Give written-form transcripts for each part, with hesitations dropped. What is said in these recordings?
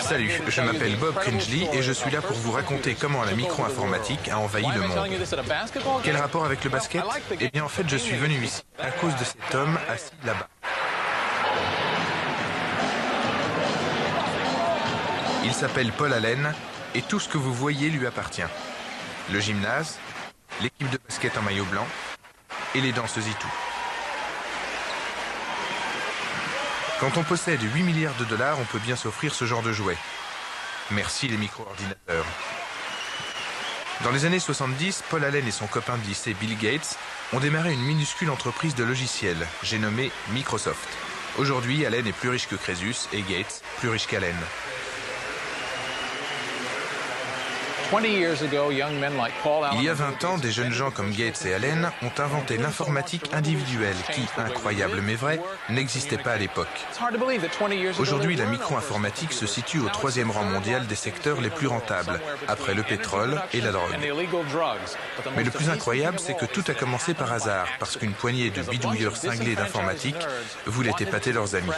Salut, je m'appelle Bob Cringely et je suis là pour vous raconter comment la micro-informatique a envahi le monde. Quel rapport avec le basket? Eh bien en fait je suis venu ici à cause de cet homme assis là-bas. Il s'appelle Paul Allen et tout ce que vous voyez lui appartient. Le gymnase, l'équipe de basket en maillot blanc et les danseuses et tout. Quand on possède 8 milliards de dollars, on peut bien s'offrir ce genre de jouet. Merci les micro-ordinateurs. Dans les années 70, Paul Allen et son copain de lycée Bill Gates ont démarré une minuscule entreprise de logiciels, j'ai nommé Microsoft. Aujourd'hui, Allen est plus riche que Crésus et Gates plus riche qu'Allen. Il y a 20 ans, des jeunes gens comme Gates et Allen ont inventé l'informatique individuelle qui, incroyable mais vrai, n'existait pas à l'époque. Aujourd'hui, la micro-informatique se situe au 3e rang mondial des secteurs les plus rentables, après le pétrole et la drogue. Mais le plus incroyable, c'est que tout a commencé par hasard, parce qu'une poignée de bidouilleurs cinglés d'informatique voulaient épater leurs amis.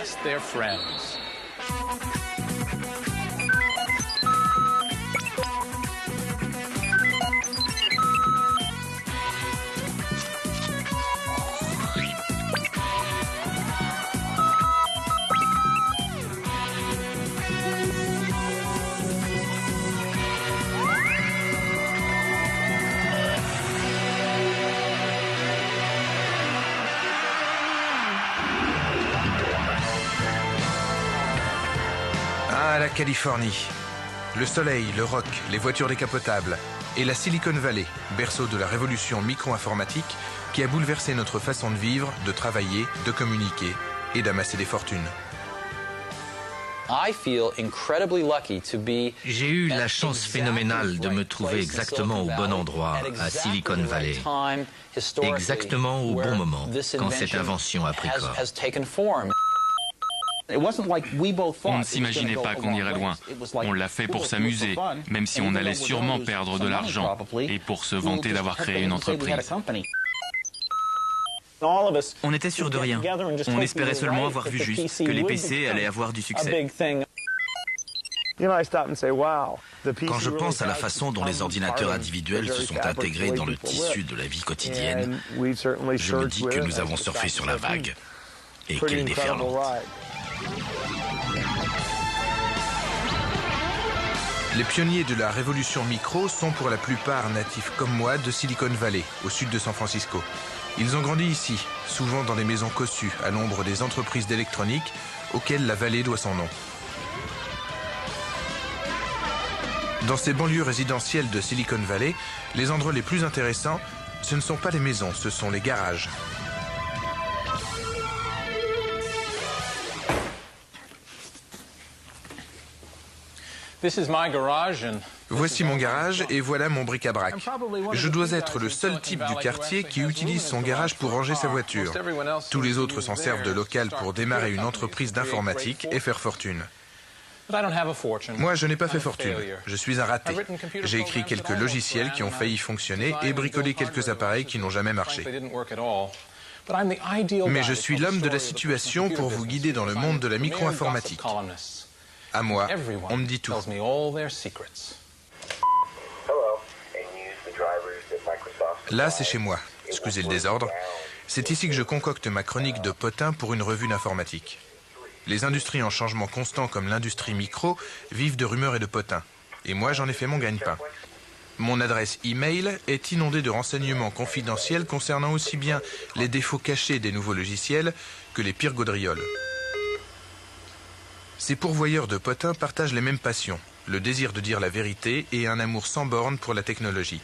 Ah, la Californie. Le soleil, le rock, les voitures décapotables et la Silicon Valley, berceau de la révolution micro-informatique qui a bouleversé notre façon de vivre, de travailler, de communiquer et d'amasser des fortunes. J'ai eu la chance phénoménale de me trouver exactement au bon endroit, à Silicon Valley, exactement au bon moment, quand cette invention a pris corps. On ne s'imaginait pas qu'on irait loin. On l'a fait pour s'amuser, même si on allait sûrement perdre de l'argent, et pour se vanter d'avoir créé une entreprise. On était sûr de rien. On espérait seulement avoir vu juste, que les PC allaient avoir du succès. Quand je pense à la façon dont les ordinateurs individuels se sont intégrés dans le tissu de la vie quotidienne, je me dis que nous avons surfé sur la vague. Et qu'elle est déferlante. Les pionniers de la révolution micro sont pour la plupart natifs comme moi de Silicon Valley, au sud de San Francisco. Ils ont grandi ici, souvent dans des maisons cossues, à l'ombre des entreprises d'électronique auxquelles la vallée doit son nom. Dans ces banlieues résidentielles de Silicon Valley, les endroits les plus intéressants, ce ne sont pas les maisons, ce sont les garages. Voici mon garage et voilà mon bric-à-brac. Je dois être le seul type du quartier qui utilise son garage pour ranger sa voiture. Tous les autres s'en servent de local pour démarrer une entreprise d'informatique et faire fortune. Moi, je n'ai pas fait fortune. Je suis un raté. J'ai écrit quelques logiciels qui ont failli fonctionner et bricolé quelques appareils qui n'ont jamais marché. Mais je suis l'homme de la situation pour vous guider dans le monde de la micro-informatique. À moi, on me dit tout. Là, c'est chez moi. Excusez le désordre. C'est ici que je concocte ma chronique de potin pour une revue d'informatique. Les industries en changement constant comme l'industrie micro vivent de rumeurs et de potins. Et moi, j'en ai fait mon gagne-pain. Mon adresse e-mail est inondée de renseignements confidentiels concernant aussi bien les défauts cachés des nouveaux logiciels que les pires gaudrioles. Ces pourvoyeurs de potins partagent les mêmes passions, le désir de dire la vérité et un amour sans borne pour la technologie.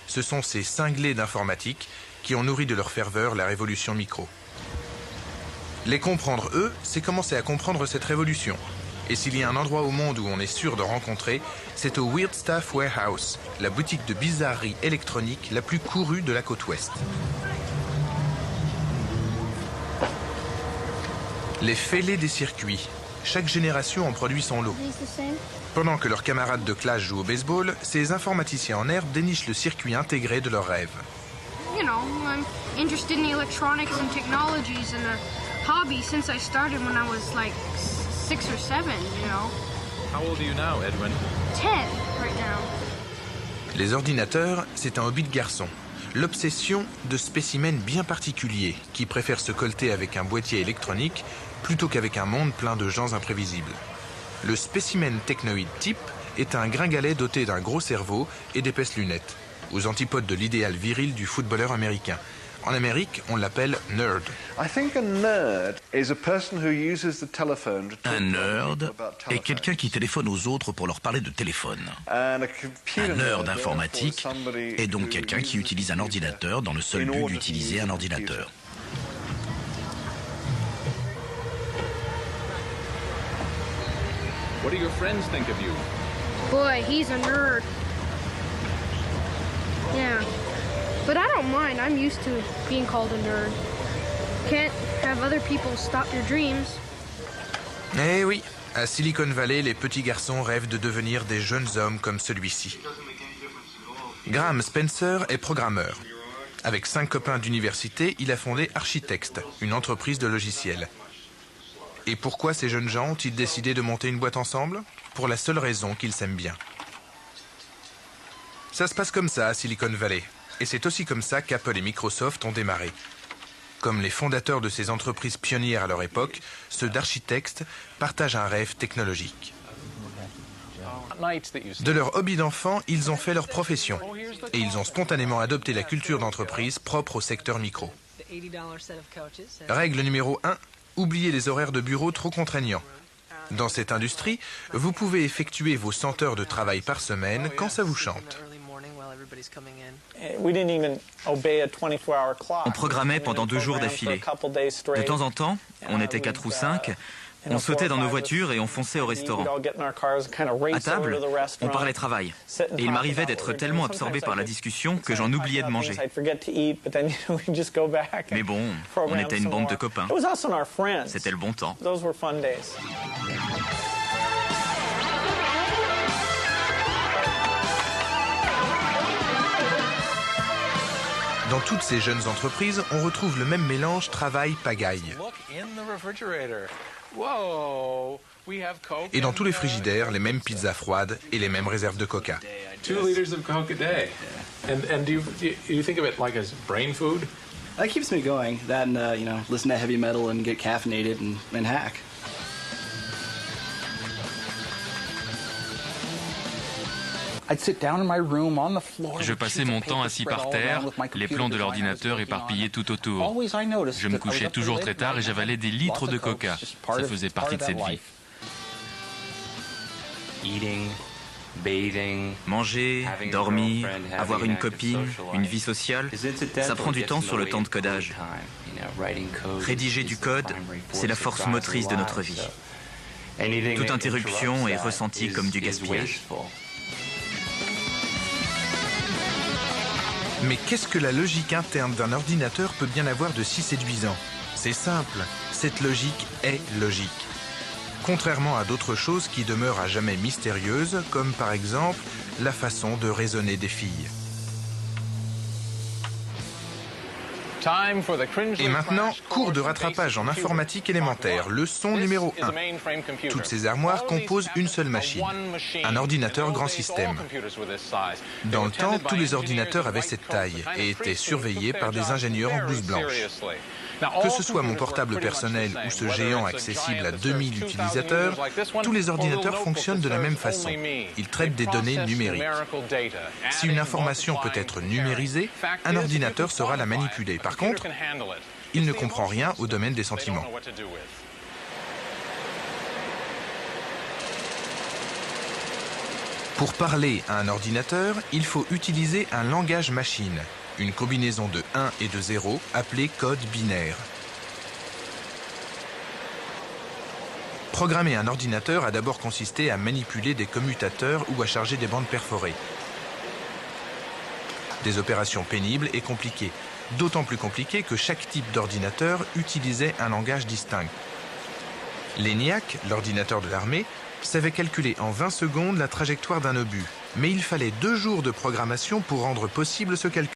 Ce sont ces cinglés d'informatique qui ont nourri de leur ferveur la révolution micro. Les comprendre, eux, c'est commencer à comprendre cette révolution. Et s'il y a un endroit au monde où on est sûr de rencontrer, c'est au Weird Stuff Warehouse, la boutique de bizarreries électroniques la plus courue de la côte ouest. Les fêlés des circuits. Chaque génération en produit son lot. Pendant que leurs camarades de classe jouent au baseball, ces informaticiens en herbe dénichent le circuit intégré de leurs rêves. I'm interested in electronics and technologies and a hobby since I started when I was like 6 or 7, you know. How old are you now, Edwin? 10 right now. Les ordinateurs, c'est un hobby de garçon. L'obsession de spécimens bien particuliers qui préfèrent se colter avec un boîtier électronique plutôt qu'avec un monde plein de gens imprévisibles. Le spécimen technoïde type est un gringalet doté d'un gros cerveau et d'épaisses lunettes, aux antipodes de l'idéal viril du footballeur américain. En Amérique, on l'appelle nerd. Un nerd est quelqu'un qui téléphone aux autres pour leur parler de téléphone. Un nerd informatique est donc quelqu'un qui utilise un ordinateur dans le seul but d'utiliser un ordinateur. What do your friends think of you? Boy, he's a nerd. Yeah. But I don't mind. I'm used to being called a nerd. Can't have other people stop your dreams. Eh oui, à Silicon Valley, les petits garçons rêvent de devenir des jeunes hommes comme celui-ci. Graham Spencer est programmeur. Avec 5 copains d'université, il a fondé Architect, une entreprise de logiciels. Et pourquoi ces jeunes gens ont-ils décidé de monter une boîte ensemble? Pour la seule raison qu'ils s'aiment bien. Ça se passe comme ça à Silicon Valley. Et c'est aussi comme ça qu'Apple et Microsoft ont démarré. Comme les fondateurs de ces entreprises pionnières à leur époque, ceux d'Architect partagent un rêve technologique. De leur hobby d'enfant, ils ont fait leur profession. Et ils ont spontanément adopté la culture d'entreprise propre au secteur micro. Règle numéro 1, oubliez les horaires de bureau trop contraignants. Dans cette industrie, vous pouvez effectuer vos 100 heures de travail par semaine quand ça vous chante. On programmait pendant 2 jours d'affilée. De temps en temps, on était 4 ou 5, on sautait dans nos voitures et on fonçait au restaurant. À table, on parlait travail. Et il m'arrivait d'être tellement absorbé par la discussion que j'en oubliais de manger. Mais bon, on était une bande de copains. C'était le bon temps. Dans toutes ces jeunes entreprises, on retrouve le même mélange travail-pagaille. Et dans tous les frigidaires, les mêmes pizzas froides et les mêmes réserves de coca. 2 liters of Coke a day. And do you think of it like as brain food? That keeps me going. That and, listen to heavy metal and get caffeinated and hack. Je passais mon temps assis par terre, les plans de l'ordinateur éparpillés tout autour. Je me couchais toujours très tard et j'avalais des litres de coca. Ça faisait partie de cette vie. Manger, dormir, avoir une copine, une vie sociale, ça prend du temps sur le temps de codage. Rédiger du code, c'est la force motrice de notre vie. Toute interruption est ressentie comme du gaspillage. Mais qu'est-ce que la logique interne d'un ordinateur peut bien avoir de si séduisant? C'est simple, cette logique est logique. Contrairement à d'autres choses qui demeurent à jamais mystérieuses, comme par exemple la façon de raisonner des filles. Et maintenant, cours de rattrapage en informatique élémentaire, leçon numéro 1. Toutes ces armoires composent une seule machine, un ordinateur grand système. Dans le temps, tous les ordinateurs avaient cette taille et étaient surveillés par des ingénieurs en blouse blanche. Que ce soit mon portable personnel ou ce géant accessible à 2000 utilisateurs, tous les ordinateurs fonctionnent de la même façon. Ils traitent des données numériques. Si une information peut être numérisée, un ordinateur saura la manipuler. Par contre, il ne comprend rien au domaine des sentiments. Pour parler à un ordinateur, il faut utiliser un langage machine, une combinaison de 1 et de 0 appelée code binaire. Programmer un ordinateur a d'abord consisté à manipuler des commutateurs ou à charger des bandes perforées. Des opérations pénibles et compliquées, d'autant plus compliquées que chaque type d'ordinateur utilisait un langage distinct. L'ENIAC, l'ordinateur de l'armée, savait calculer en 20 secondes la trajectoire d'un obus, mais il fallait 2 jours de programmation pour rendre possible ce calcul.